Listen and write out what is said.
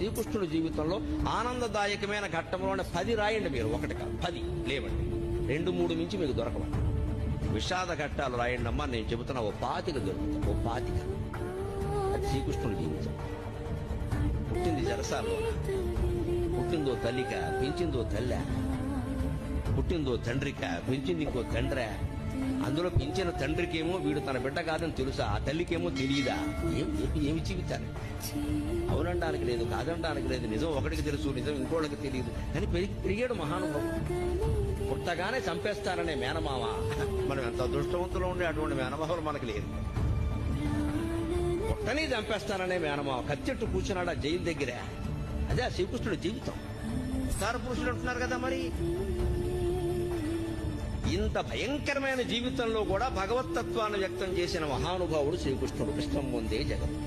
శ్రీకృష్ణుడి జీవితంలో ఆనందదాయకమైన ఘట్టంలోనే 10 రాయండి మీరు, ఒకటి కాదు 10 లేవండి, 2-3 మించి మీకు దొరకవండి. విషాద ఘట్టాలు రాయండి అమ్మా, నేను చెబుతున్నా ఓ 25 దొరుకుతాయి, ఓ 25. అది శ్రీకృష్ణుడి జీవితం. పుట్టింది జరసాల్లో, పుట్టిందో తల్లిక, పెంచిందో తల్లి, పుట్టిందో తండ్రిక, పెంచింది ఇంకో తండ్రి. అందులో పెంచిన తండ్రికేమో వీడు తన బిడ్డ కాదని తెలుసా, ఆ తల్లికేమో తెలియదా? ఏమి జీవితాన్ని అవునడానికి లేదు, కాదనడానికి లేదు, నిజం ఒకటికి తెలుసు, నిజం ఇంకోళ్ళకి తెలియదు అని పెరిగాడు మహానుభావుడు. పుట్టగానే చంపేస్తారనే మేనమామ, మనం ఎంత అదృష్టవంతులు ఉండే అటువంటి మేనమామలు మనకు లేదు. పుట్టని చంపేస్తారనే మేనమామ కత్తెట్టు కూర్చున్నాడు ఆ జైలు దగ్గర. అదే ఆ శ్రీకృష్ణుడి జీవితం. ఉత్తార పురుషులు అంటున్నారు కదా, మరి ఇంత భయంకరమైన జీవితంలో కూడా భగవతత్వాన్ని వ్యక్తం చేసిన మహానుభావుడు శ్రీకృష్ణుడు. కృష్ణం పొందే జగత్.